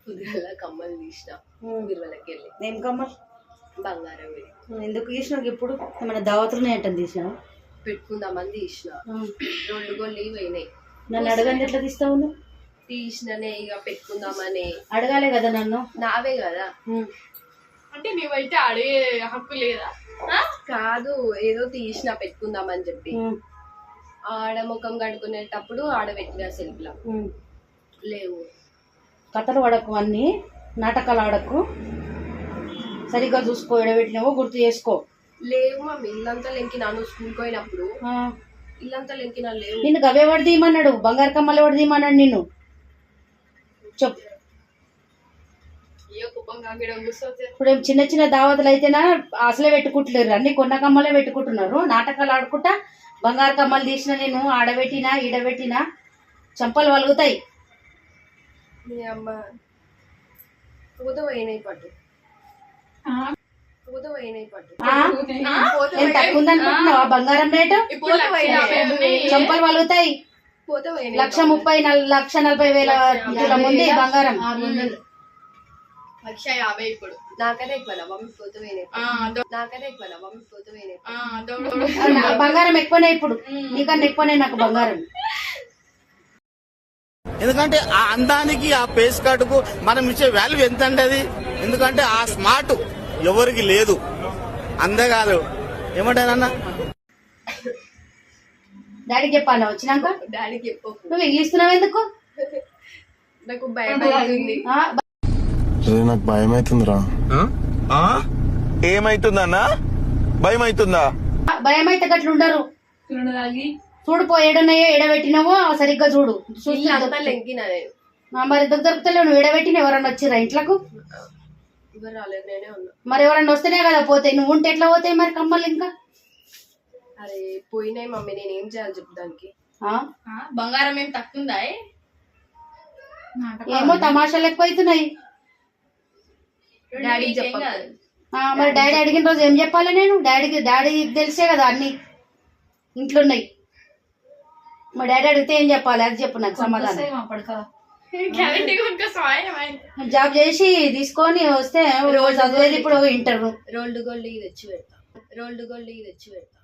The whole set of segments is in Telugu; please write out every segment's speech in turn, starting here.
పొద్దుగల కమ్మలు తీసిన బిరువలకి వెళ్ళి. ఏం కమ్మలు? బంగారం. ఎందుకు తీసినావు? ఇప్పుడు ఏమైనా దావతులు ఏంటని తీసినావు? పెట్టుకుందామని తీసిన. 2 గోళ్ళు పోయినాయి. నన్ను అడగండి ఎట్లా తీస్తావు? నువ్వు తీసిననే ఇక పెట్టుకుందామని. అడగాలే కదా నన్ను. నావే కదా అంటే నువ్వైతే అడిగే హక్కు లేదా? కాదు, ఏదో తీసిన పెట్టుకుందామని చెప్పి ఆడ ముఖం కడుకునేటప్పుడు ఆడ పెట్టిన సెల్ఫ్ లా లేవు. కథలు పడకు, అన్ని నాటకాలు ఆడకు, సరిగ్గా చూసుకో. ఎడబెట్టినావో గుర్తు చేసుకో. లేవు మమ్మీ, ఇల్లంతా లెంకినాను. స్కూల్ పోయినప్పుడు ఇల్లంతా లెంకినా లేవు. నిన్ను గవే పడదీయమన్నాడు, బంగారు కమ్మలు పడదీయమన్నాడు నిన్ను. చెప్పు. ఇప్పుడు చిన్న చిన్న దావతులు అయితేనా అసలే పెట్టుకుంటలేరు, అన్ని కొన్న కమ్మలే పెట్టుకుంటున్నారు. నాటకాలు ఆడుకుంటా బంగారు కమ్మలు తీసిన నేను ఆడబెట్టినా ఈడబెట్టినా చంపలు వలుగుతాయి. అమ్మ పూత పోయినాయి పట్టు, పూత పోయినాయి పట్టు. ఎంత తక్కువ ఉందనుకుంటున్నావా బంగారం రేటు? చంపలు వలుగుతాయి. 1,30,000 1,40,000 ఉంది బంగారం. 1,50,000 ఇప్పుడు. నాకదే ఎక్కువ మమ్మీ, పూత పోయినాయి. నాకదే ఎక్కువ మమ్మీ, పూత పోయినాయి. బంగారం ఎక్కువనే ఇప్పుడు, నీకన్నా ఎక్కువనే నాకు బంగారం. ఎందుకంటే ఆ అందానికి ఆ ఫేస్ కట్ కు మనం ఇచ్చే వాల్యూ ఎంత అంటే అది. ఎందుకంటే ఆ స్మార్ట్ ఎవరికి లేదు. అంతేకాదు ఏమంటానన్నా డాడీకి చెప్పాను వచ్చినాక. డాడీకి చెప్పు. నువ్వు ఇంగ్లీస్తున్నావు ఎందుకు? నాకు భయం అవుతుంది. నాకు భయం అవుతుందిరా. ఏమైతుందన్నా? భయం అవుతుందా? భయం అయితే గట్లు ఉండరు. చూడుపో, ఏడున్నాయో ఎడబెట్టినావో సరిగ్గా చూడు. లెంకినా నేను. మరి ఎందుకు దొరుకుతలేవు? నువ్వు ఎడబెట్టిన ఎవరన్నా వచ్చిరా ఇంట్లోకు? ఎవరు రాలేదు, నేనే ఉన్నా. మరి ఎవరన్నా వస్తేనే కదా పోతాయి. నువ్వు ఉంటే ఎట్లా పోతాయి మరి కమ్మలు? ఇంకా అరే పోయినాయి మమ్మీ, నేను ఏం చేయాలి చెప్పు దానికి? బంగారం ఏం తక్కువ? ఏమో తమాషాలు ఎక్కువ అవుతున్నాయి. డాడీకి చెప్పాలి. మరి డాడీ అడిగిన రోజు ఏం చెప్పాలి నేను? డాడీకి తెలిసే కదా అన్ని ఇంట్లో ఉన్నాయి. మా డాడీ అడిగితే ఏం చెప్పాలి? అది చెప్పు నాకు సమాధానం. జాబ్ చేసి తీసుకొని వస్తే రోజు చదివేది ఇప్పుడు ఇంటర్. రోల్డ్ గోల్డ్ తెచ్చి పెడతా, రోల్డ్ గోల్డ్ తెచ్చి పెడతా.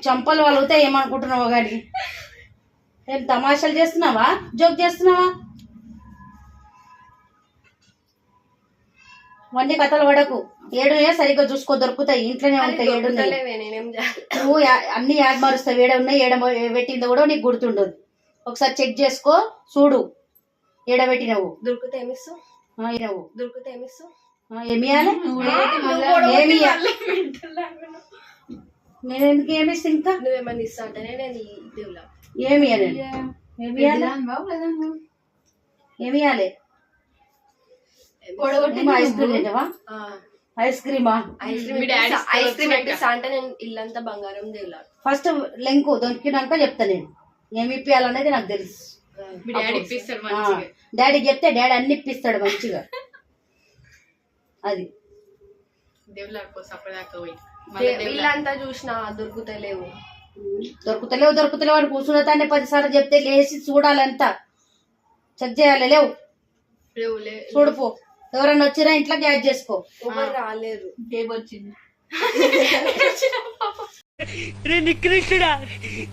చంపలు వలుగుతే ఏమనుకుంటున్నావు కానీ? ఏం తమాషాలు చేస్తున్నావా? జోక్ చేస్తున్నావా? వన్నీ కథలు పడకు. ఏడునే సరిగ్గా చూసుకో, దొరుకుతాయి ఇంట్లోనే ఉంటాయి. ఏడు నువ్వు అన్ని యాడ్ మారుస్తావు. ఏడ ఉన్నాయి, ఏడ పెట్టిందో కూడా నీకు గుర్తుండదు. ఒకసారి చెక్ చేసుకో, చూడు ఏడబెట్టినవు. దొరికితే ఏమిస్తావు? దొరికితే ఏమిస్తావు? ఏమియాలి? నేను ఎందుకు ఏమిస్తా? ఇంకా నువ్వేమన్నా ఇస్తా అంటేనే నేను ఏమియాలి? ఏమియాలి? ఐస్ క్రీమ్ తింటావా? ఐస్ క్రీమా? ఐస్ క్రీమ్ ఇప్పిస్తా అంటే నేను ఇల్లంతా బంగారం తేలాలి. ఫస్ట్ లెంకు దొరికినాక చెప్తా నేను ఏమి ఇప్పియాలనేది నాకు తెలుసు. డాడీకి చెప్తే డాడీ అన్ని ఇప్పిస్తాడు మంచిగా. అది ఇల్లంతా చూసినా దొరుకుతలేవు అని కూర్చున్నతాన్ని 10 సార్లు చెప్తే లేచి చూడాలంతా చెక్ చేయాలి. లేవు చూడుపో. ఎవరన్నా వచ్చినా ఇంట్లో యాడ్ చేసుకో. ఎవరు రాలేరు. వచ్చింది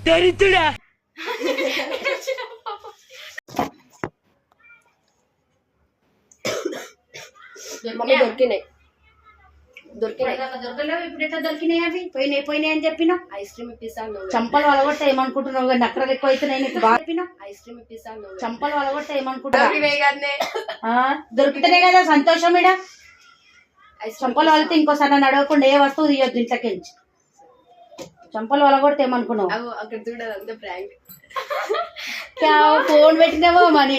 దరిద్రుడా. దొరికినాయి. దొరకలేవు. ఇప్పుడు ఎట్లా దొరికినాయి? అవి పోయినాయి అని చెప్పినా. ఐస్ క్రీమ్ ఇప్పిస్తాను. చంపలు అలగొట్ట ఏమనుకుంటున్నావు? నక్కలు ఎక్కువ అవుతున్నాయి నీకు. బాగా చెప్పినా. ఐస్ క్రీమ్ ఇప్పిస్తాను. చంపలు అలగొట్ట ఏమనుకుంటున్నావు? దొరికితేనే కదా సంతోషం. ఇడ చంపలు వలితే ఇంకోసారి నన్ను అడగకుండా ఏ వస్తువు తీయొద్దు ఇంట్లోకి. చంపలు వలగొడితే ఏమనుకున్నావు? అక్కడ చూడదు, అంత ప్రాంక్. Phone పెట్టినావో money.